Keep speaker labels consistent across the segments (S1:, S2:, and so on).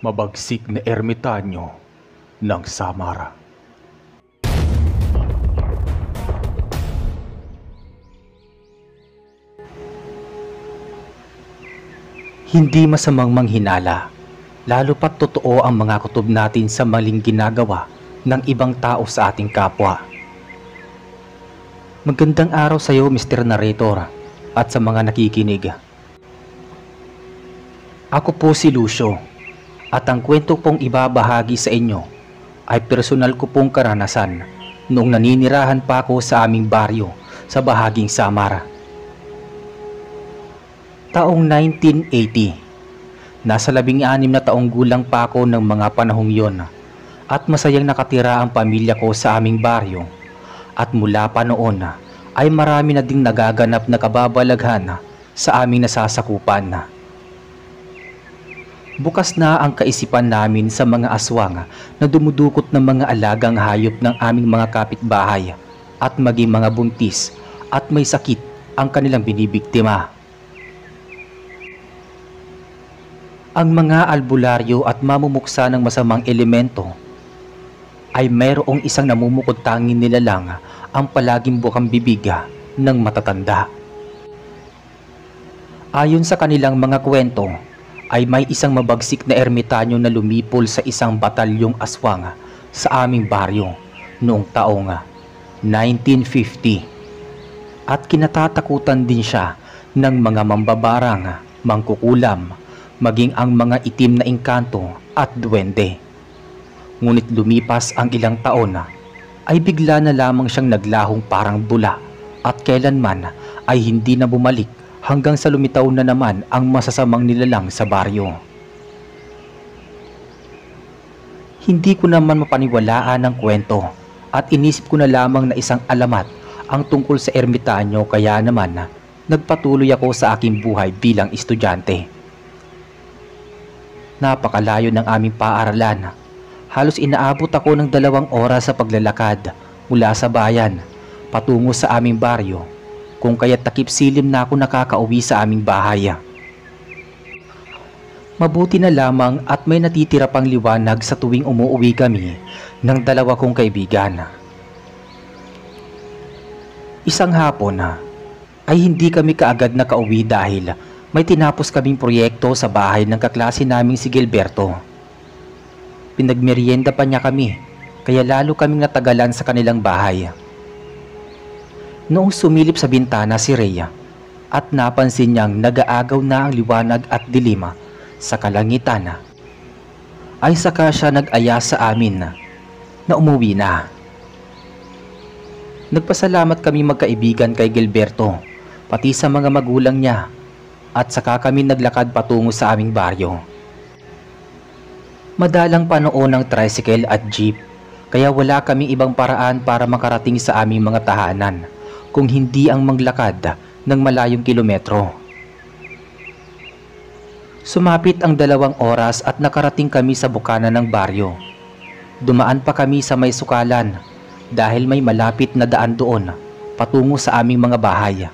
S1: Mabagsik na ermitanyo ng Samara. Hindi masamang manghinala, lalo pat totoo ang mga kutob natin sa maling ginagawa ng ibang tao sa ating kapwa. Magandang araw sa iyo, Mr. Narrator, at sa mga nakikinig. Ako po si Lucio. At ang kwento pong ibabahagi sa inyo ay personal ko pong karanasan noong naninirahan pa ako sa aming baryo sa bahaging Samara. Taong 1980, nasa 16 na taong gulang pa ako ng mga panahong yon at masayang nakatira ang pamilya ko sa aming baryo at mula pa noon ay marami na ding nagaganap na kababalaghan sa aming nasasakupan. Bukas na ang kaisipan namin sa mga aswang na dumudukot ng mga alagang hayop ng aming mga kapitbahay at maging mga buntis at may sakit ang kanilang binibiktima. Ang mga albularyo at mamumuksa ng masamang elemento ay mayroong isang namumukod tanging nilalang ang palaging bukang bibig ng matatanda. Ayon sa kanilang mga kwento, ay may isang mabagsik na ermitanyo na lumipol sa isang batalyong aswang sa aming baryo noong taong 1950 at kinatatakutan din siya ng mga mambabarang, mangkukulam, maging ang mga itim na engkanto at duwende. Ngunit lumipas ang ilang taon ay bigla na lamang siyang naglahong parang bula at kailanman ay hindi na bumalik hanggang sa lumitaw na naman ang masasamang nilalang sa baryo. Hindi ko naman mapaniwalaan ang kwento at inisip ko na lamang na isang alamat ang tungkol sa ermitanyo, kaya naman nagpatuloy ako sa aking buhay bilang estudyante. Napakalayo ng aming paaralan. Halos inaabot ako ng 2 oras sa paglalakad mula sa bayan patungo sa aming baryo, kung kaya't takip silim na ako nakakauwi sa aming bahay. Mabuti na lamang at may natitira pang liwanag sa tuwing umuuwi kami ng 2 kong kaibigan. Isang hapon ay hindi kami kaagad nakauwi dahil may tinapos kaming proyekto sa bahay ng kaklase naming si Gilberto. Pinagmerienda pa niya kami, kaya lalo kaming natagalan sa kanilang bahay. Noong sumilip sa bintana si Rhea at napansin niyang nag-aagaw na ang liwanag at dilima sa kalangitan, ay saka siya nag-aya sa amin na umuwi na. Nagpasalamat kami magkaibigan kay Gilberto, pati sa mga magulang niya, at saka kami naglakad patungo sa aming baryo. Madalang pa noon ang tricycle at jeep, kaya wala kaming ibang paraan para makarating sa aming mga tahanan kung hindi ang maglakad ng malayong kilometro. Sumapit ang 2 oras at nakarating kami sa bukana ng baryo. Dumaan pa kami sa may sukalan dahil may malapit na daan doon patungo sa aming mga bahay.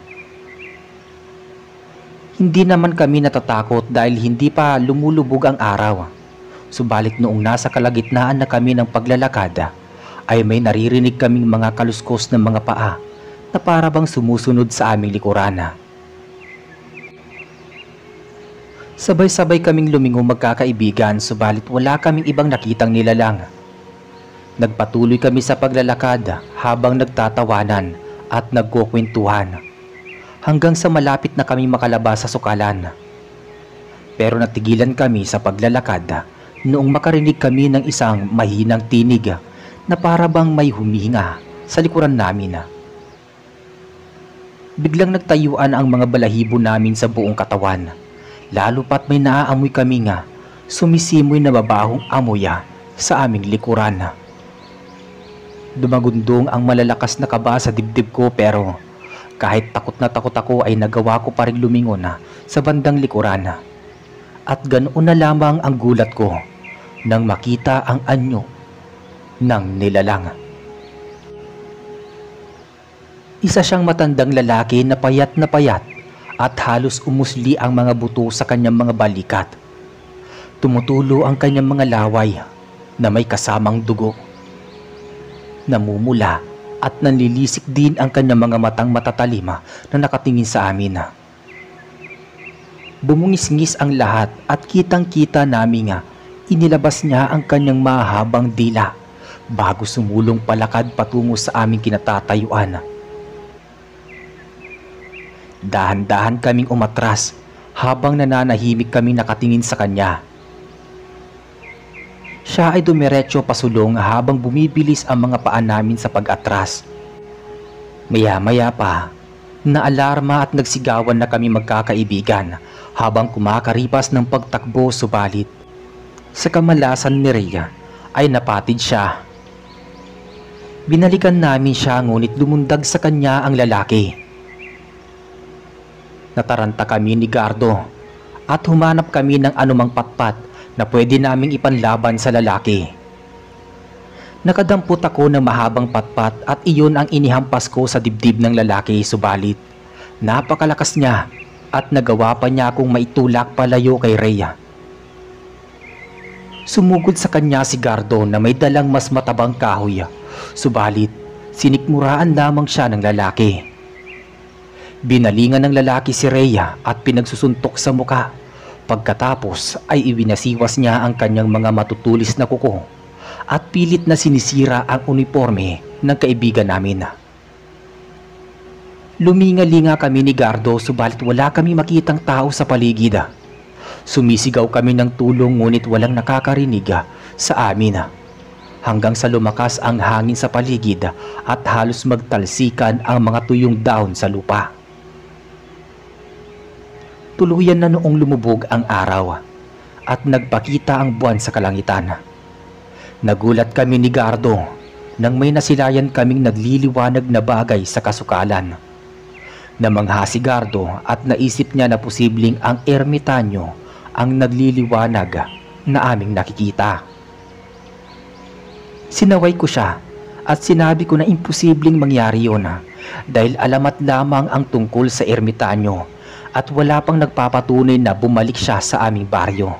S1: Hindi naman kami natatakot dahil hindi pa lumulubog ang araw. Subalit noong nasa kalagitnaan na kami ng paglalakad ay may naririnig kaming mga kaluskos ng mga paa na para bang sumusunod sa aming likuran. Sabay-sabay kaming lumingon magkakaibigan, subalit wala kaming ibang nakitang nilalang. Nagpatuloy kami sa paglalakad habang nagtatawanan at nagkukwentuhan hanggang sa malapit na kami makalabas sa sukalan. Pero natigilan kami sa paglalakad noong makarinig kami ng isang mahinang tinig na para bang may humihinga sa likuran namin. Biglang nagtayuan ang mga balahibo namin sa buong katawan, lalo pat may naaamoy kami sumisimoy na babahong amoy sa aming likuran. Dumagundong ang malalakas na kaba sa dibdib ko, pero kahit takot na takot ako ay nagawa ko pa rin lumingon sa bandang likuran. At ganoon na lamang ang gulat ko nang makita ang anyo ng nilalang. Isa siyang matandang lalaki na payat at halos umusli ang mga buto sa kanyang mga balikat. Tumutulo ang kanyang mga laway na may kasamang dugo. Namumula at nanlilisik din ang kanyang mga matang matatalima na nakatingin sa amin. Bumungis-ngis ang lahat at kitang-kita namin nga inilabas niya ang kanyang mahabang dila bago sumulong palakad patungo sa aming kinatatayuan. Dahan-dahan kaming umatras habang nananahimik kaming nakatingin sa kanya. Siya ay dumiretso pasulong habang bumibilis ang mga paa namin sa pag-atras. Maya-maya pa, naalarma at nagsigawan na kami magkakaibigan habang kumakaripas ng pagtakbo, subalit sa kamalasan ni Rhea ay napatid siya. Binalikan namin siya ngunit lumundag sa kanya ang lalaki. Nataranta kami ni Gardo at humanap kami ng anumang patpat na pwede naming ipanlaban sa lalaki. Nakadampot ako ng mahabang patpat at iyon ang inihampas ko sa dibdib ng lalaki, subalit napakalakas niya at nagawa pa niya akong maitulak palayo kay Rhea. Sumugod sa kanya si Gardo na may dalang mas matabang kahoy, subalit sinikmuraan lamang siya ng lalaki. Binalingan ng lalaki si Rhea at pinagsusuntok sa muka. Pagkatapos ay iwinasiwas niya ang kanyang mga matutulis na kuko at pilit na sinisira ang uniforme ng kaibigan namin. Luminga-linga kami ni Gardo subalit wala kami makitang tao sa paligid. Sumisigaw kami ng tulong ngunit walang nakakarinig sa amin. Hanggang sa lumakas ang hangin sa paligid at halos magtalsikan ang mga tuyong dahon sa lupa. Tuluyan na noong lumubog ang araw at nagpakita ang buwan sa kalangitan. Nagulat kami ni Gardo nang may nasilayan kaming nagliliwanag na bagay sa kasukalan. Namangha si Gardo at naisip niya na posibleng ang ermitanyo ang nagliliwanag na aming nakikita. Sinaway ko siya at sinabi ko na imposibleng mangyari yun dahil alamat lamang ang tungkol sa ermitanyo at wala pang nagpapatunay na bumalik siya sa aming baryo.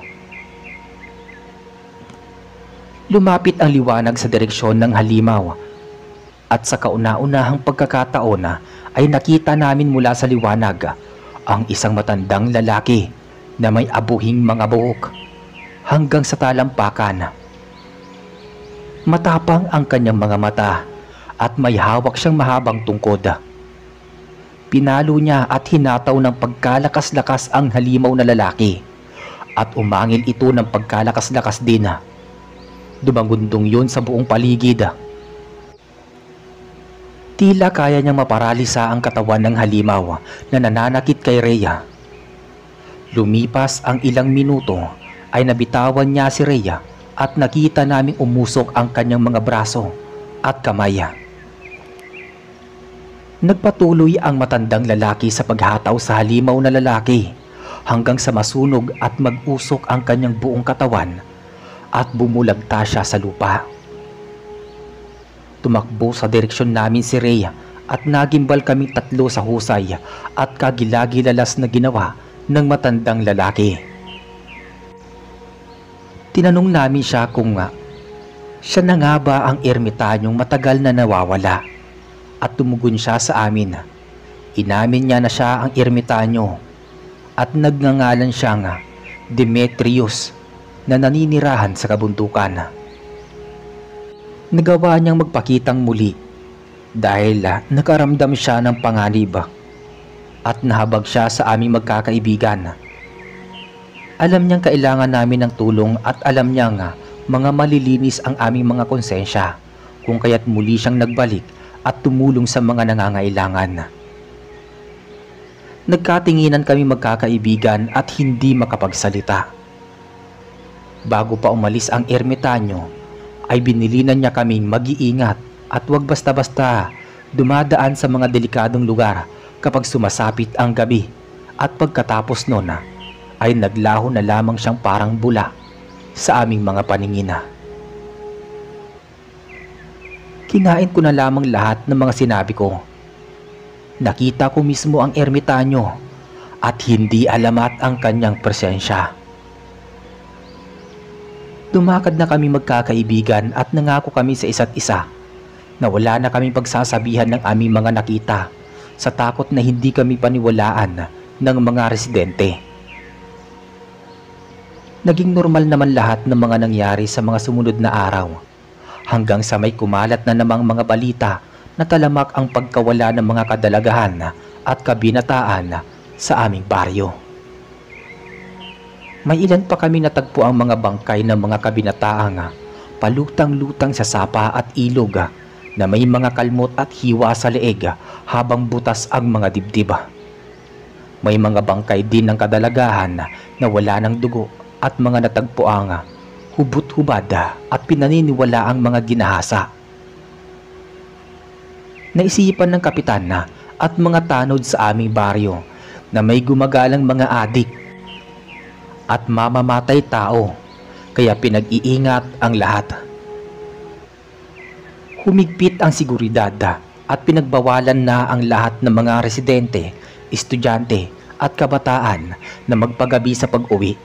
S1: Lumapit ang liwanag sa direksyon ng halimaw at sa kauna-unahang pagkakataon ay nakita namin mula sa liwanag ang isang matandang lalaki na may abuhing mga buhok hanggang sa talampakan. Matapang ang kanyang mga mata at may hawak siyang mahabang tungkod. Pinalo niya at hinataw ng pagkalakas-lakas ang halimaw na lalaki at umangil ito ng pagkalakas-lakas din. Dumagundong yun sa buong paligid. Tila kaya niyang maparalisa ang katawan ng halimaw na nananakit kay Rhea. Lumipas ang ilang minuto ay nabitawan niya si Rhea at nakita naming umusok ang kanyang mga braso at kamay. Nagpatuloy ang matandang lalaki sa paghataw sa halimaw na lalaki hanggang sa masunog at mag-usok ang kanyang buong katawan at bumulagta siya sa lupa. Tumakbo sa direksyon namin si Rhea at nagimbal kaming tatlo sa husay at kagilagilalas na ginawa ng matandang lalaki. Tinanong namin siya kung siya na nga ba ang ermitanyong matagal na nawawala. At tumugon siya sa amin. Inamin niya na siya ang ermitanyo at nagngangalan siyang Demetrius na naninirahan sa kabundukan. Nagawa niyang magpakitang muli dahil nakaramdam siya ng panganib at nahabag siya sa aming magkakaibigan. Alam niyang kailangan namin ng tulong at alam niyang mga malilinis ang aming mga konsensya kung kaya't muli siyang nagbalik at tumulong sa mga nangangailangan. Nagkatinginan kami magkakaibigan at hindi makapagsalita. Bago pa umalis ang ermitanyo, ay binilinan niya kaming mag-iingat at huwag basta-basta dumadaan sa mga delikadong lugar kapag sumasapit ang gabi, at pagkatapos noon ay naglaho na lamang siyang parang bula sa aming mga paningin. Kinain ko na lamang lahat ng mga sinabi ko. Nakita ko mismo ang ermitanyo at hindi alamat ang kanyang presensya. Lumakad na kami magkakaibigan at nangako kami sa isa't isa na wala na kaming pagsasabihan ng aming mga nakita sa takot na hindi kami paniwalaan ng mga residente. Naging normal naman lahat ng mga nangyari sa mga sumunod na araw hanggang sa may kumalat na namang mga balita na talamak ang pagkawala ng mga kadalagahan at kabinataan sa aming baryo. May ilan pa kami natagpo ang mga bangkay ng mga kabinataang palutang-lutang sa sapa at ilog na may mga kalmot at hiwa sa leeg habang butas ang mga dibdib. May mga bangkay din ng kadalagahan na wala ng dugo at mga natagpuang hubot-hubad at pinaniniwala ang mga ginahasa. Naisipan ng kapitan at mga tanod sa aming baryo na may gumagalang mga adik at mamamatay tao, kaya pinag-iingat ang lahat. Humigpit ang seguridad at pinagbawalan na ang lahat ng mga residente, estudyante at kabataan na magpagabi sa pag-uwi.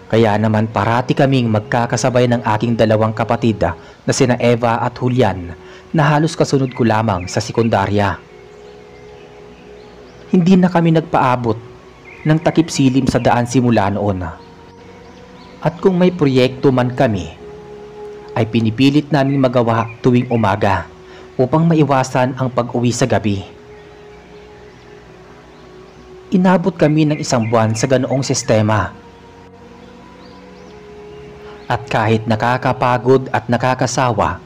S1: Kaya naman parati kaming magkakasabay ng aking dalawang kapatid na sina Eva at Julian na halos kasunod ko lamang sa sekundarya. Hindi na kami nagpaabot ng takip silim sa daan simula noon. At kung may proyekto man kami, ay pinipilit naming magawa tuwing umaga upang maiwasan ang pag-uwi sa gabi. Inabot kami ng 1 buwan sa ganoong sistema. At kahit nakakapagod at nakakasawa,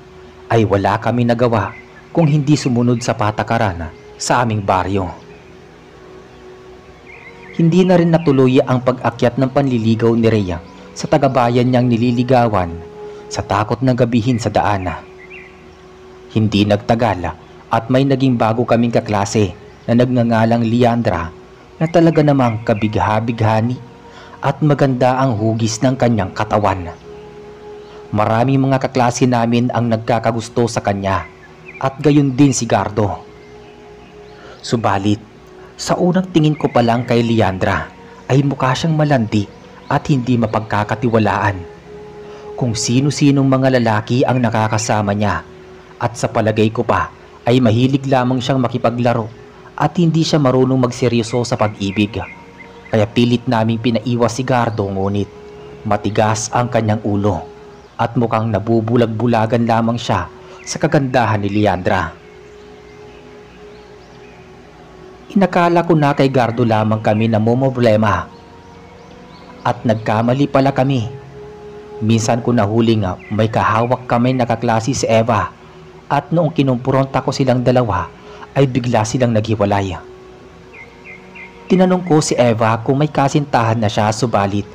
S1: ay wala kami nagawa kung hindi sumunod sa patakaran sa aming baryo. Hindi na rin natuloy ang pag-akyat ng panliligaw ni Rhea sa tagabayan niyang nililigawan sa takot na gabihin sa daan. Hindi nagtagal at may naging bago kaming kaklase na nagngangalang Leandra na talaga namang kabigha-bighani at maganda ang hugis ng kanyang katawan. Maraming mga kaklase namin ang nagkakagusto sa kanya at gayon din si Gardo. Subalit, sa unang tingin ko pa lang kay Leandra ay mukha siyang malandi at hindi mapagkakatiwalaan. Kung sino-sinong mga lalaki ang nakakasama niya at sa palagay ko pa ay mahilig lamang siyang makipaglaro at hindi siya marunong magseryoso sa pag-ibig. Kaya pilit naming pinaiwas si Gardo, ngunit matigas ang kanyang ulo at mukhang nabubulag-bulagan lamang siya sa kagandahan ni Leandra. Inakala ko na kay Gardo lamang kami na problema. At nagkamali pala kami. Minsan ko nahuling may kahawak kami na kaklase si Eva at noong kinumpronta ko silang dalawa ay bigla silang naghiwalay. Tinanong ko si Eva kung may kasintahan na siya, subalit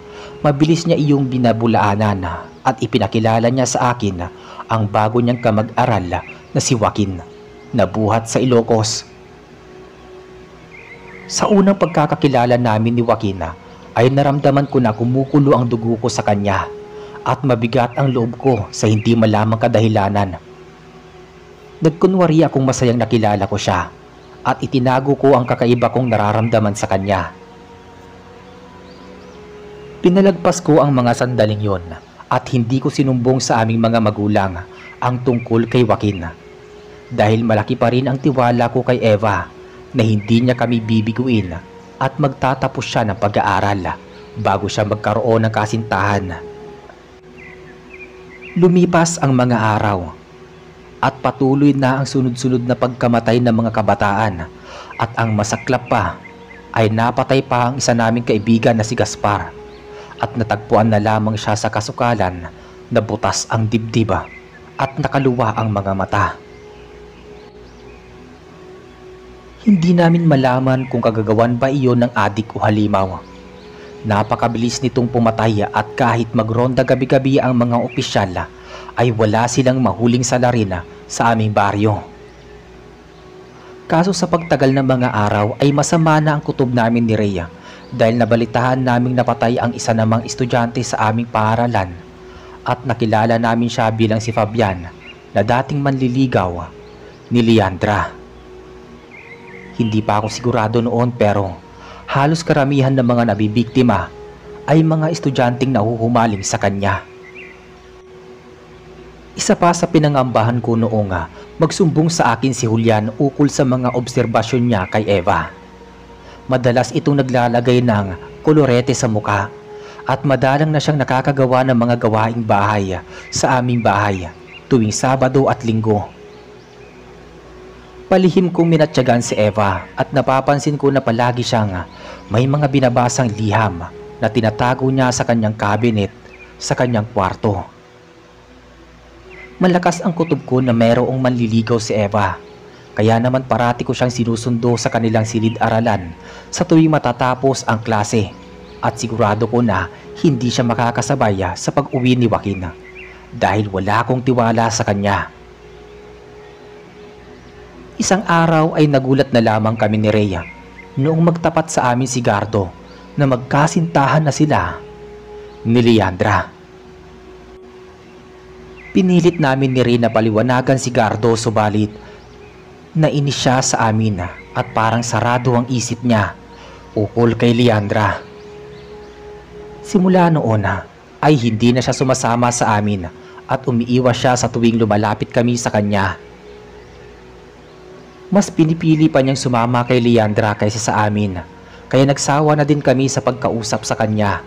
S1: mabilis niya iyong binabulaanan at ipinakilala niya sa akin ang bago niyang kamag-aral na si Joaquin na buhat sa Ilocos. Sa unang pagkakakilala namin ni Joaquin ay naramdaman ko na kumukulo ang dugo ko sa kanya at mabigat ang loob ko sa hindi malamang kadahilanan. Nagkunwari akong masayang nakilala ko siya at itinago ko ang kakaiba kong nararamdaman sa kanya. Pinalagpas ko ang mga sandaling yon at hindi ko sinumbong sa aming mga magulang ang tungkol kay Joaquin dahil malaki pa rin ang tiwala ko kay Eva na hindi niya kami bibiguin at magtatapos siya ng pag-aaral bago siya magkaroon ng kasintahan. Lumipas ang mga araw at patuloy na ang sunod-sunod na pagkamatay ng mga kabataan at ang masaklap pa ay napatay pa ang isa naming kaibigan na si Gaspar at natagpuan na lamang siya sa kasukalan na butas ang dibdib at nakaluwa ang mga mata. Hindi namin malaman kung kagagawan ba iyon ng adik o halimaw. Napakabilis nitong pumatay at kahit magronda gabi-gabi ang mga opisyal ay wala silang mahuling salarin sa aming baryo. Kaso sa pagtagal ng mga araw ay masama na ang kutob namin ni Rhea dahil nabalitahan naming napatay ang isa namang estudyante sa aming paaralan at nakilala namin siya bilang si Fabian na dating manliligaw ni Leandra. Hindi pa ako sigurado noon pero halos karamihan ng mga nabibiktima ay mga estudyanteng nahuhumaling sa kanya. Isa pa sa pinangambahan ko noong magsumbong sa akin si Julian ukol sa mga obserbasyon niya kay Eva. Madalas itong naglalagay ng kolorete sa muka at madalang na siyang nakakagawa ng mga gawaing bahay sa aming bahay tuwing Sabado at Linggo. Palihim kong minatyagan si Eva at napapansin ko na palagi siyang may mga binabasang liham na tinatago niya sa kanyang cabinet sa kanyang kwarto. Malakas ang kutob ko na mayroong manliligaw si Eva, kaya naman parati ko siyang sinusundo sa kanilang silid-aralan sa tuwing matatapos ang klase at sigurado ko na hindi siya makakasabay sa pag-uwi ni Joaquin dahil wala akong tiwala sa kanya. Isang araw ay nagulat na lamang kami ni Rhea noong magtapat sa amin si Gardo na magkasintahan na sila ni Leandra. Pinilit namin ni Rhea na paliwanagan si Gardo, subalit nainis siya sa amin at parang sarado ang isip niya ukol kay Leandra. Simula noon ay hindi na siya sumasama sa amin at umiiwas siya sa tuwing lumalapit kami sa kanya. Mas pinipili pa niyang sumama kay Leandra kaysa sa amin, kaya nagsawa na din kami sa pagkausap sa kanya.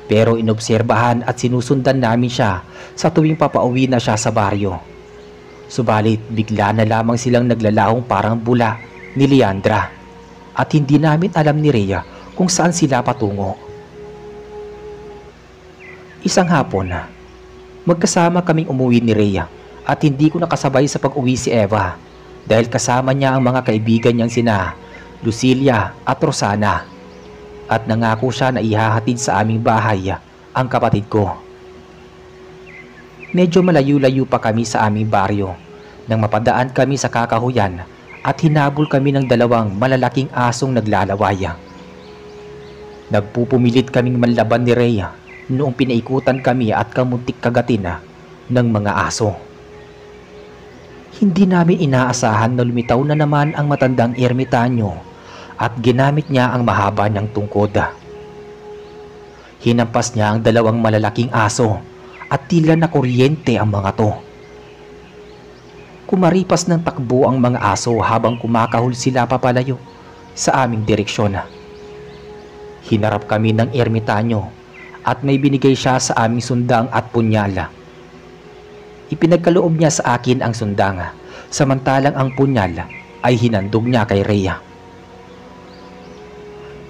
S1: Pero inobserbahan at sinusundan namin siya sa tuwing papauwi na siya sa baryo. Subalit bigla na lamang silang naglalahong parang bula ni Leandra at hindi namin alam ni Rhea kung saan sila patungo. Isang hapon, magkasama kaming umuwi ni Rhea at hindi ko nakasabay sa pag-uwi si Eva dahil kasama niya ang mga kaibigan niyang sina Lucilia at Rosana. At nangako siya na ihahatid sa aming bahay ang kapatid ko. Medyo malayo-layo pa kami sa aming baryo nang mapadaan kami sa kakahuyan at hinabol kami ng dalawang malalaking asong naglalaway. Nagpupumilit kaming manlaban ni Rhea noong pinaikutan kami at kamuntik kagatin ng mga aso. Hindi namin inaasahan na lumitaw na naman ang matandang ermitanyo at ginamit niya ang mahaba niyang tungkod. Hinampas niya ang dalawang malalaking aso at tila na kuryente ang mga to. Kumaripas ng takbo ang mga aso habang kumakahol sila papalayo sa aming direksyon. Hinarap kami ng ermitanyo at may binigay siya sa aming sundang at punyal. Ipinagkaloob niya sa akin ang sundang, samantalang ang punyal ay hinandog niya kay Rhea.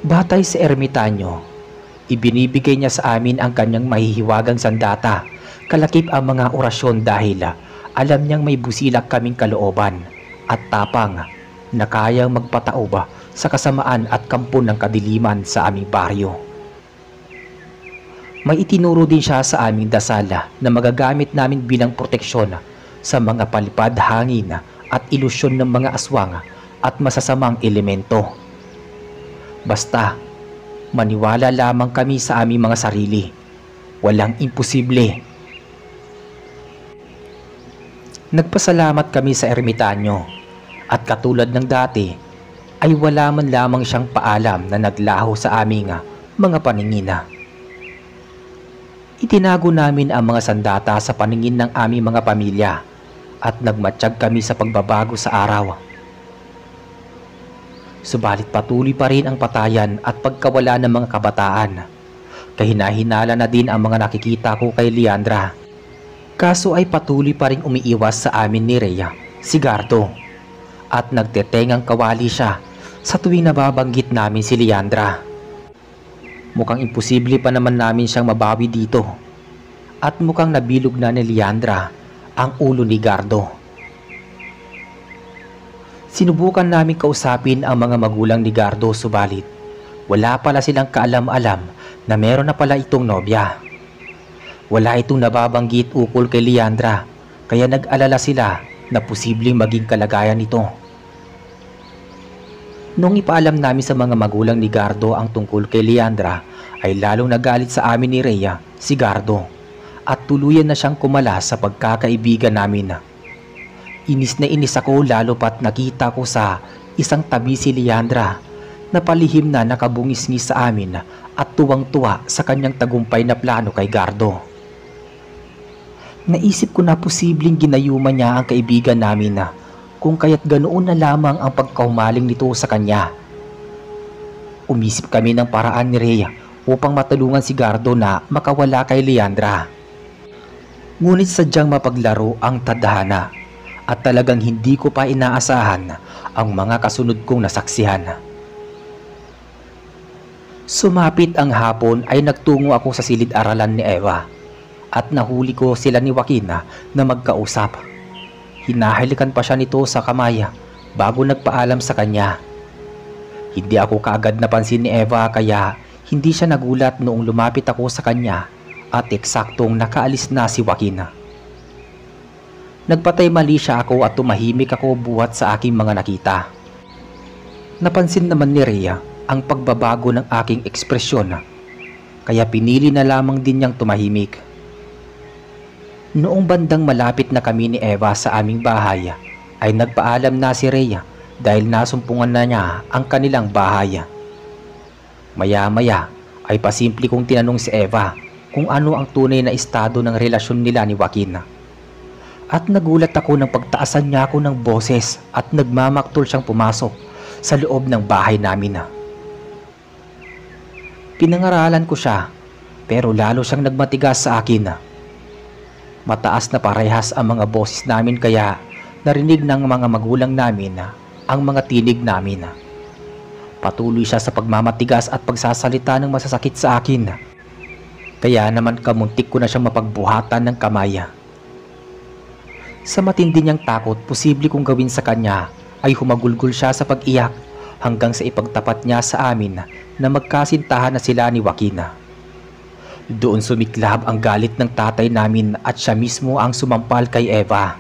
S1: Batay sa ermitanyo, ibinibigay niya sa amin ang kanyang mahihiwagang sandata, kalakip ang mga orasyon dahil alam niyang may busilak kaming kalooban at tapang na kayang magpataob sa kasamaan at kampo ng kadiliman sa aming baryo. May itinuro din siya sa aming dasal na magagamit namin bilang proteksyon sa mga palipad hangin at ilusyon ng mga aswang at masasamang elemento. Basta, maniwala lamang kami sa aming mga sarili. Walang imposible. Nagpasalamat kami sa ermitanyo at katulad ng dati ay wala man lamang siyang paalam na naglaho sa aming mga paningin. Itinago namin ang mga sandata sa paningin ng aming mga pamilya at nagmatsyag kami sa pagbabago sa araw. Subalit patuloy pa rin ang patayan at pagkawala ng mga kabataan. Kahina-hinala na din ang mga nakikita ko kay Leandra. Kaso ay patuloy pa rin umiiwas sa amin ni Rhea, si Gardo. At nagtetengang kawali siya sa tuwing nababanggit namin si Leandra. Mukhang imposible pa naman namin siyang mabawi dito. At mukhang nabilog na ni Leandra ang ulo ni Gardo. Sinubukan namin kausapin ang mga magulang ni Gardo, subalit wala pala silang kaalam-alam na meron na pala itong nobya. Wala itong nababanggit ukol kay Leandra, kaya nag-alala sila na posibleng maging kalagayan nito. Nung ipaalam namin sa mga magulang ni Gardo ang tungkol kay Leandra, ay lalong nagalit sa amin ni Rhea, si Gardo, at tuluyan na siyang kumalas sa pagkakaibigan namin. Inis na inis ako lalo pat nakita ko sa isang tabi si Leandra na palihim na nakabungis-ngis sa amin at tuwang-tuwa sa kanyang tagumpay na plano kay Gardo. Naisip ko na posibleng ginayuma niya ang kaibigan namin na kung kaya't ganoon na lamang ang pagkahumaling nito sa kanya. Umisip kami ng paraan ni Rhea upang matulungan si Gardo na makawala kay Leandra. Ngunit sadyang mapaglaro ang tadhana at talagang hindi ko pa inaasahan ang mga kasunod kong nasaksihan. Sumapit ang hapon ay nagtungo ako sa silid-aralan ni Eva at nahuli ko sila ni Joaquin na magkausap. Hinahalikan pa siya nito sa kamay bago nagpaalam sa kanya. Hindi ako kaagad napansin ni Eva kaya hindi siya nagulat noong lumapit ako sa kanya at eksaktong nakaalis na si Joaquin. Nagpatay mali siya ako at tumahimik ako buhat sa aking mga nakita. Napansin naman ni Rhea ang pagbabago ng aking ekspresyon kaya pinili na lamang din niyang tumahimik. Noong bandang malapit na kami ni Eva sa aming bahay ay nagpaalam na si Rhea dahil nasumpungan na niya ang kanilang bahay. Maya-maya ay pasimple kong tinanong si Eva kung ano ang tunay na estado ng relasyon nila ni Joaquin. At nagulat ako nang pagtaasan niya ako ng boses at nagmamaktol siyang pumasok sa loob ng bahay namin. Pinangaralan ko siya pero lalo siyang nagmatigas sa akin. Mataas na parehas ang mga boses namin kaya narinig ng mga magulang namin ang mga tinig namin. Patuloy siya sa pagmamatigas at pagsasalita ng masasakit sa akin. Kaya naman kamuntik ko na siyang mapagbuhatan ng kamay. Sa matindi niyang takot, posible kong gawin sa kanya ay humagulgol siya sa pag-iyak hanggang sa ipagtapat niya sa amin na magkasintahan na sila ni Joaquin. Doon sumiklab ang galit ng tatay namin at siya mismo ang sumampal kay Eva.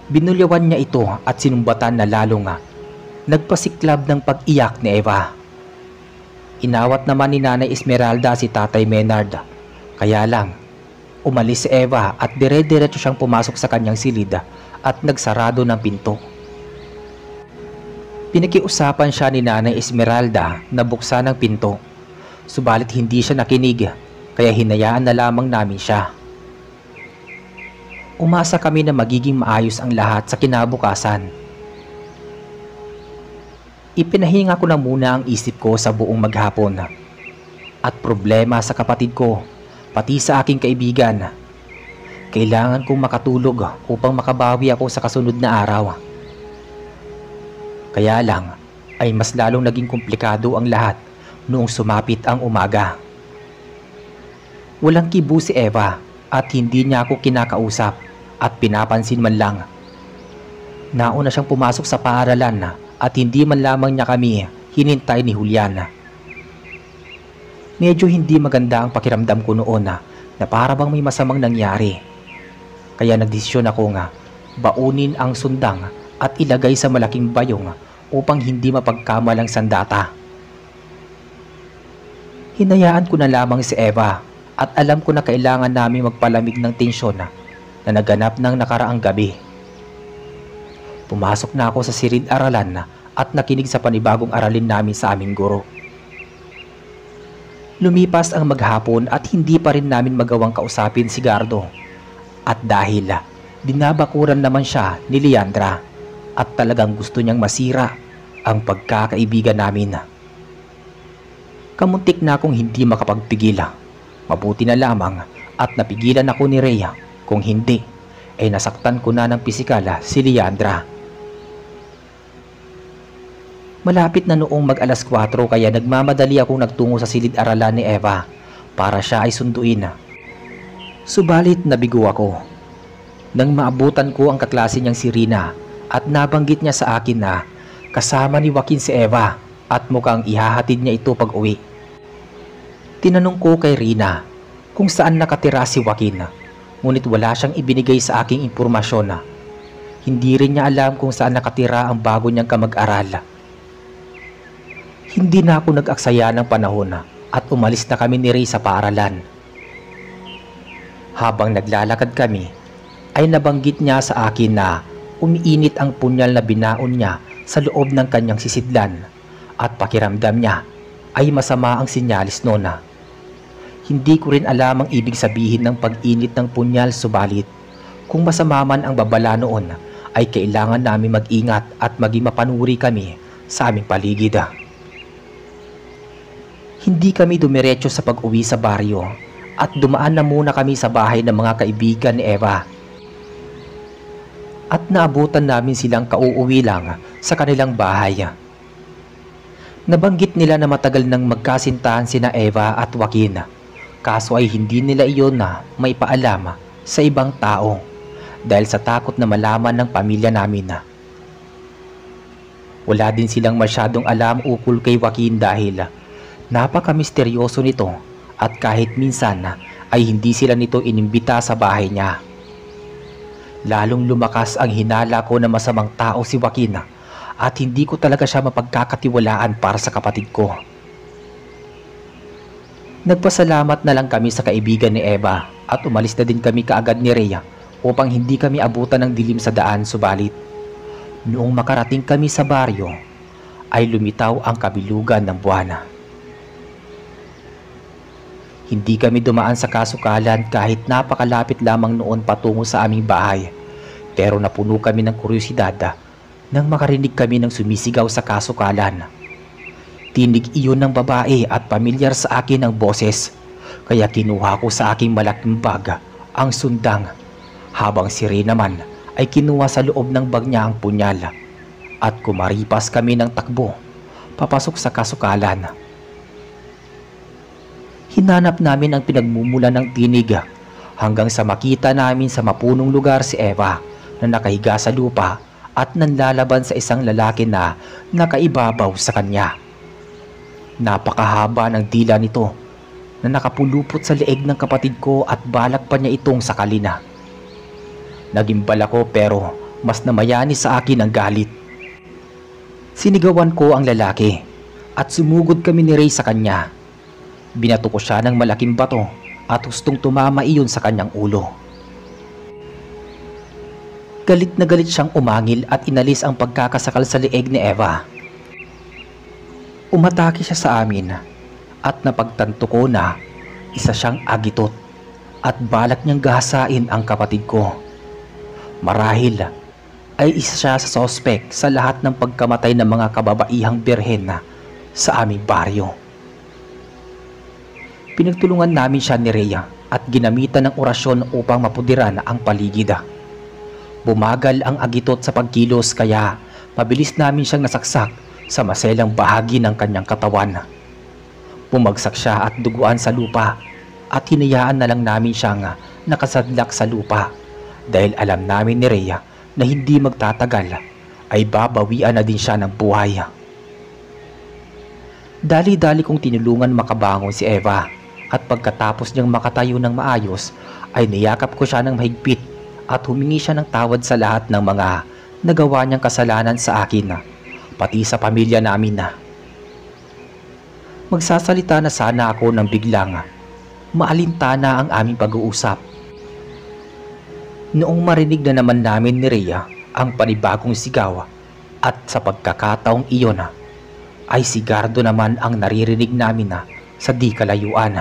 S1: Binulyawan niya ito at sinumbatan na lalo nga. Nagpasiklab ng pag-iyak ni Eva. Inawat naman ni Nanay Esmeralda si Tatay Menard. Kaya lang, umalis si Eva at dire-diretso siyang pumasok sa kanyang silid at nagsarado ng pinto. Pinakiusapan siya ni Nanay Esmeralda na buksan ang pinto. Subalit hindi siya nakinig, kaya hinayaan na lamang namin siya. Umasa kami na magiging maayos ang lahat sa kinabukasan. Ipinahinga ko na muna ang isip ko sa buong maghapon. At problema sa kapatid ko, pati sa aking kaibigan. Kailangan kong makatulog upang makabawi ako sa kasunod na araw. Kaya lang ay mas lalong naging komplikado ang lahat noong sumapit ang umaga. Walang kibo si Eva at hindi niya ako kinakausap at pinapansin man lang. Nauna siyang pumasok sa paaralan at hindi man lamang niya kami hinintay ni Julian. Medyo hindi maganda ang pakiramdam ko noon na para bang may masamang nangyari. Kaya nagdesisyon ako nga baunin ang sundang at ilagay sa malaking bayong upang hindi mapagkamalang sandata. Hinayaan ko na lamang si Eva at alam ko na kailangan namin magpalamig ng tensyon na naganap ng nakaraang gabi. Pumasok na ako sa silid-aralan at nakinig sa panibagong aralin namin sa aming guro. Lumipas ang maghapon at hindi pa rin namin magawang kausapin si Gardo. At dahil binabakuran naman siya ni Leandra at talagang gusto niyang masira ang pagkakaibigan namin. Kamuntik na akong hindi makapagpigil. Mabuti na lamang at napigilan ako ni Rhea. Kung hindi, ay nasaktan ko na ng pisikal si Leandra. Malapit na noong mag-alas 4 kaya nagmamadali akong nagtungo sa silid-aralan ni Eva para siya ay sunduin. Subalit nabigo ako. Nang maabutan ko ang kaklase niyang si Rina at nabanggit niya sa akin na kasama ni Joaquin si Eva at mukhang ihahatid niya ito pag uwi. Tinanong ko kay Rina kung saan nakatira si Joaquin, ngunit wala siyang ibinigay sa aking impormasyon. Hindi rin niya alam kung saan nakatira ang bago niyang kamag-aral. Hindi na ako nag-aksaya ng panahon at umalis na kami ni Ray sa paaralan. Habang naglalakad kami, ay nabanggit niya sa akin na umiinit ang punyal na binaon niya sa loob ng kanyang sisidlan at pakiramdam niya ay masama ang sinyalis noon. Hindi ko rin alam ang ibig sabihin ng pag-init ng punyal, subalit kung masama man ang babala noon ay kailangan namin mag-ingat at maging mapanuri kami sa aming paligid. Hindi kami dumiretso sa pag-uwi sa baryo at dumaan na muna kami sa bahay ng mga kaibigan ni Eva. At naabutan namin silang kauuwi lang sa kanilang bahay. Nabanggit nila na matagal nang magkasintahan sina Eva at Joaquin, kaso ay hindi nila iyon na maipaalam sa ibang tao dahil sa takot na malaman ng pamilya namin. Wala din silang masyadong alam ukol kay Joaquin dahil napaka-misteryoso nito at kahit minsan ay hindi sila nito inimbita sa bahay niya. Lalong lumakas ang hinala ko na masamang tao si Joaquin at hindi ko talaga siya mapagkakatiwalaan para sa kapatid ko. Nagpasalamat na lang kami sa kaibigan ni Eva at umalis na din kami kaagad ni Rhea upang hindi kami abutan ng dilim sa daan, subalit noong makarating kami sa baryo ay lumitaw ang kabilugan ng buwan. Hindi kami dumaan sa kasukalan kahit napakalapit lamang noon patungo sa aming bahay, pero napuno kami ng kuryosidad nang makarinig kami ng sumisigaw sa kasukalan. Tinig iyon ng babae at pamilyar sa akin ang boses, kaya kinuha ko sa aking malaking bag ang sundang, habang si Ray naman ay kinuha sa loob ng bag niya ang punyal, at kumaripas kami ng takbo papasok sa kasukalan. Hinanap namin ang pinagmumulan ng tinig hanggang sa makita namin sa mapunong lugar si Eva na nakahiga sa lupa at nanlalaban sa isang lalaki na nakaibabaw sa kanya. Napakahaba ng dila nito na nakapulupot sa leeg ng kapatid ko at balak pa niya itong sakalin. Nagimbal ako pero mas namayani sa akin ang galit. Sinigawan ko ang lalaki at sumugod kami ni Ray sa kanya. Binato ko siya ng malaking bato at hustong tumama iyon sa kanyang ulo. Galit na galit siyang umangil at inalis ang pagkakasakal sa leeg ni Eva. Umatake siya sa amin at napagtanto ko na isa siyang agitot at balak niyang gahasain ang kapatid ko. Marahil ay isa siya sa sospek sa lahat ng pagkamatay ng mga kababaihang birhen sa aming baryo. Pinagtulungan namin siya ni Rhea at ginamitan ng orasyon upang mapudiran ang paligid. Bumagal ang agitot sa pagkilos kaya mabilis namin siyang nasaksak sa maselang bahagi ng kanyang katawan. Bumagsak siya at duguan sa lupa at hinayaan na lang namin siyang nakasadlak sa lupa dahil alam namin ni Rhea na hindi magtatagal ay babawian na din siya ng buhay. Dali-dali kong tinulungan makabangon si Eva at pagkatapos niyang makatayo ng maayos ay niyakap ko siya ng mahigpit at humingi siya ng tawad sa lahat ng mga nagawa niyang kasalanan sa akin, pati sa pamilya namin. Magsasalita na sana ako nang biglang maalintana ang aming pag-uusap. Noong marinig na naman namin ni Rhea ang panibagong sigaw at sa pagkakataong iyon ay si Gardo naman ang naririnig namin sa di kalayuan.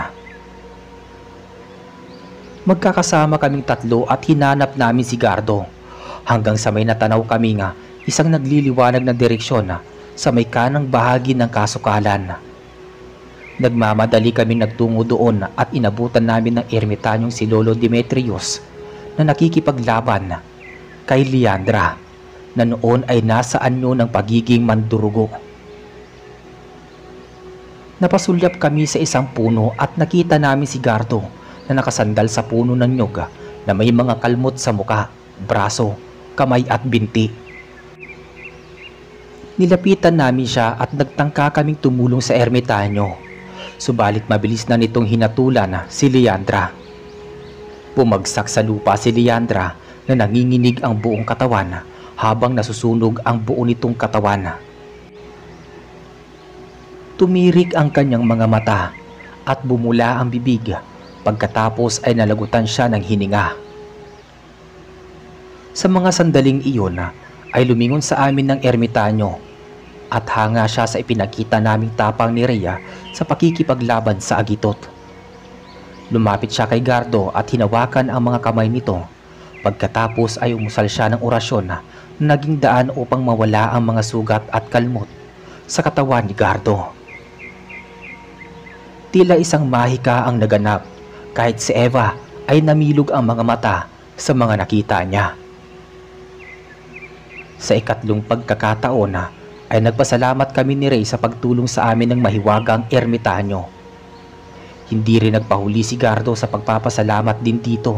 S1: Magkakasama kaming tatlo at hinanap namin si Gardo hanggang sa may natanaw kami isang nagliliwanag na direksyon sa may kanang bahagi ng kasukalan. Nagmamadali kaming nagtungo doon at inabutan namin ng ermitanyong si Lolo Demetrius na nakikipaglaban kay Leandra na noon ay nasa anyo ng pagiging mandurugo. Napasulyap kami sa isang puno at nakita namin si Gardo na nakasandal sa puno ng nyog na may mga kalmot sa muka, braso, kamay at binti. Nilapitan namin siya at nagtangka kaming tumulong sa ermitanyo, subalit mabilis na nitong hinatulan si Leandra. Bumagsak sa lupa si Leandra na nanginginig ang buong katawan habang nasusunog ang buo nitong katawan. Tumirik ang kanyang mga mata at bumula ang bibig. Pagkatapos ay nalagutan siya ng hininga. Sa mga sandaling iyon ay lumingon sa amin ng ermitanyo at hanga siya sa ipinakita naming tapang ni Rhea sa pakikipaglaban sa agitot. Lumapit siya kay Gardo at hinawakan ang mga kamay nito. Pagkatapos ay umusal siya ng orasyon na naging daan upang mawala ang mga sugat at kalmot sa katawan ni Gardo. Tila isang mahika ang naganap, kahit si Eva ay namilog ang mga mata sa mga nakita niya. Sa ikatlong pagkakataon ay nagpasalamat kami ni Ray sa pagtulong sa amin ng mahiwagang ermitanyo. Hindi rin nagpahuli si Gardo sa pagpapasalamat din dito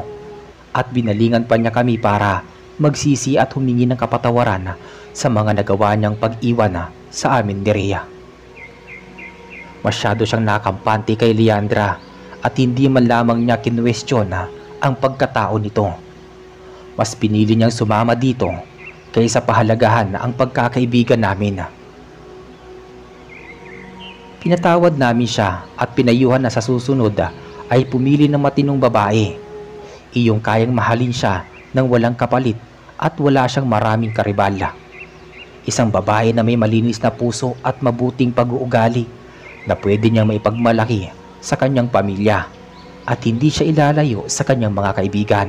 S1: at binalingan pa niya kami para magsisi at humingi ng kapatawaran sa mga nagawa niyang pag-iwan sa amin ni Rhea. Masyado siyang nakampante kay Leandra at hindi man lamang niya kinwestiyon ang pagkatao nito. Mas pinili niyang sumama dito kaysa pahalagahan ang pagkakaibigan namin. Pinatawad namin siya at pinayuhan na sa susunod ay pumili ng matinong babae. Iyong kayang mahalin siya ng walang kapalit at wala siyang maraming karibala. Isang babae na may malinis na puso at mabuting pag-uugali na pwede niyang maipagmalaki sa kanyang pamilya at hindi siya ilalayo sa kanyang mga kaibigan.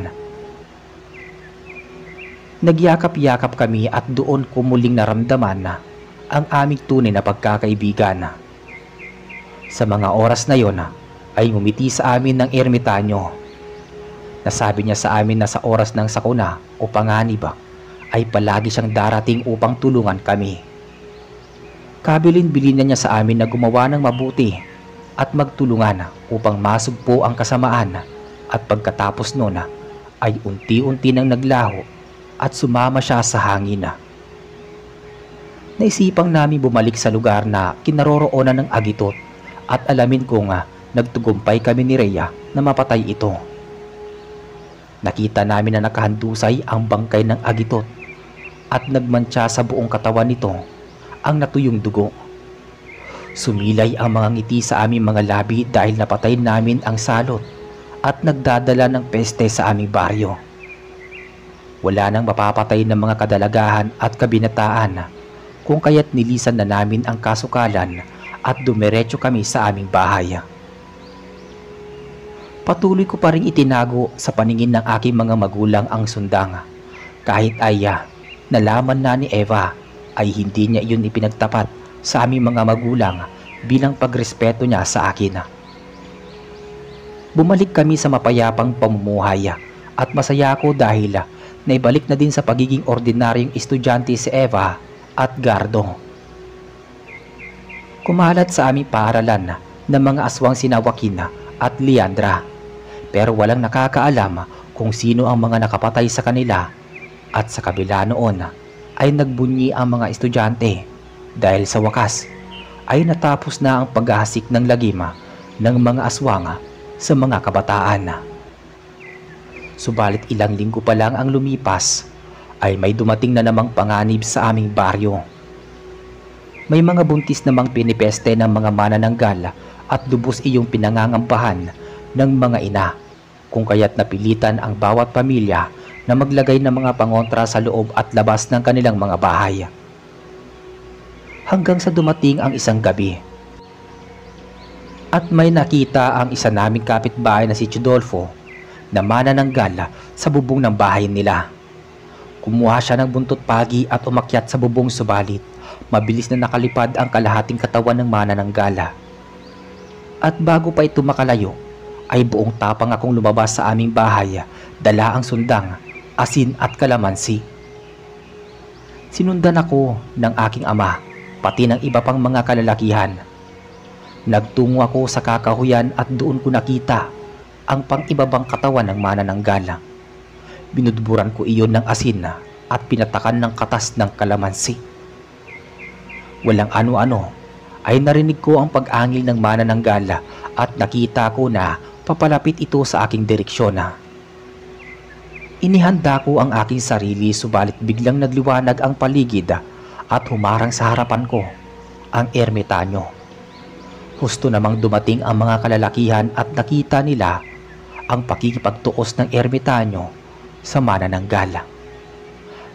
S1: Nagyakap-yakap kami at doon ko muling naramdaman ang aming tunay na pagkakaibigan. Sa mga oras na yon ay ngumiti sa amin ng ermitanyo. Nasabi niya sa amin na sa oras ng sakuna o panganib ay palagi siyang darating upang tulungan kami. Kabilin-bilin niya sa amin na gumawa ng mabuti at magtulungan upang masugpo ang kasamaan at pagkatapos noon ay unti-unti nang naglaho at sumama siya sa hangin. Naisipang namin bumalik sa lugar na kinaroroonan ng agitot at alamin kung nagtugumpay kami ni Rhea na mapatay ito. Nakita namin na nakahandusay ang bangkay ng agitot at nagmantsa sa buong katawan nito ang natuyong dugo. Sumilay ang mga ngiti sa aming mga labi dahil napatay namin ang salot at nagdadala ng peste sa aming baryo. Wala nang mapapatay ng mga kadalagahan at kabinataan kung kaya't nilisan na namin ang kasukalan at dumiretso kami sa aming bahay. Patuloy ko pa rin itinago sa paningin ng aking mga magulang ang sundang. Kahit ay nalaman na ni Eva ay hindi niya iyon ipinagtapat sa aming mga magulang bilang pagrespeto niya sa akin. Bumalik kami sa mapayapang pamumuhay at masaya ako dahil naibalik na din sa pagiging ordinaryong estudyante si Eva at Gardo. Kumalat sa aming paaralan ng mga aswang sina Joaquin at Leandra, pero walang nakakaalam kung sino ang mga nakapatay sa kanila, at sa kabila noon ay nagbunyi ang mga estudyante dahil sa wakas ay natapos na ang paghahasik ng lagima ng mga aswang sa mga kabataan. Subalit ilang linggo pa lang ang lumipas ay may dumating na namang panganib sa aming baryo. May mga buntis namang pinipeste ng mga manananggal at lubos iyong pinangangambahan ng mga ina, kung kaya't napilitan ang bawat pamilya na maglagay ng mga pangontra sa loob at labas ng kanilang mga bahay. Hanggang sa dumating ang isang gabi at may nakita ang isa naming kapitbahay na si Chidolfo na manananggal sa bubong ng bahay nila. Kumuha siya ng buntot pagi at umakyat sa bubong, subalit mabilis na nakalipad ang kalahating katawan ng manananggala. At bago pa ito makalayo ay buong tapang akong lumabas sa aming bahay, dala ang sundang, asin at kalamansi. Sinundan ako ng aking ama, pati ng iba pang mga kalalakihan. Nagtungo ako sa kakahuyan at doon ko nakita ang pang-ibabang katawan ng manananggala. Binudburan ko iyon ng asin at pinatakan ng katas ng kalamansi. Walang ano-ano ay narinig ko ang pag-angil ng manananggala at nakita ko na papalapit ito sa aking direksyon. Inihanda ko ang aking sarili, subalit biglang nagliwanag ang paligid at humarang sa harapan ko ang ermitanyo. Husto namang dumating ang mga kalalakihan at nakita nila ang pakikipagtuos ng ermitanyo sa manananggala.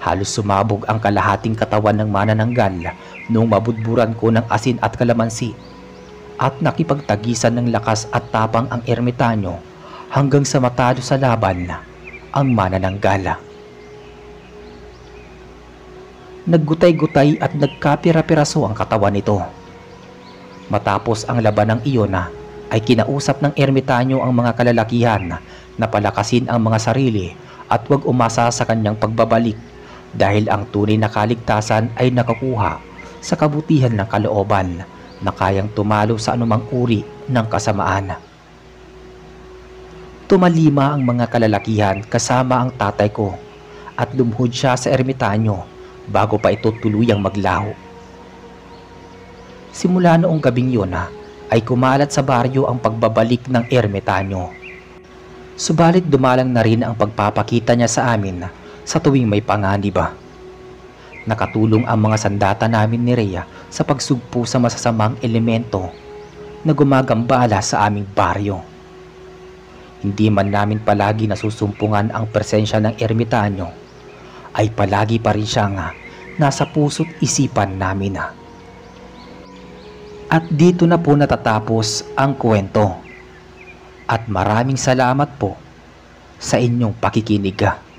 S1: Halos sumabog ang kalahating katawan ng manananggal noong mabudburan ko ng asin at kalamansi, at nakipagtagisan ng lakas at tapang ang ermitanyo hanggang sa matalo sa laban ang manananggala. Naggutay-gutay at nagkapira-piraso ang katawan nito. Matapos ang labanang iyon ay kinausap ng ermitanyo ang mga kalalakihan na palakasin ang mga sarili at huwag umasa sa kanyang pagbabalik dahil ang tunay na kaligtasan ay nakakuha sa kabutihan ng kalooban na kayang tumalo sa anumang uri ng kasamaan. Tumalima ang mga kalalakihan kasama ang tatay ko at lumuhod siya sa ermitanyo bago pa ito tuluyang maglaho. Simula noong gabing yun ay kumalat sa baryo ang pagbabalik ng ermitanyo. Subalit dumalang na rin ang pagpapakita niya sa amin sa tuwing may panganib. Nakatulong ang mga sandata namin ni Rhea sa pagsugpo sa masasamang elemento na gumagambala sa aming baryo. Hindi man namin palagi nasusumpungan ang presensya ng ermitanyo, ay palagi pa rin siyang nasa puso't isipan namin. At dito na po natatapos ang kwento. At maraming salamat po sa inyong pakikinig.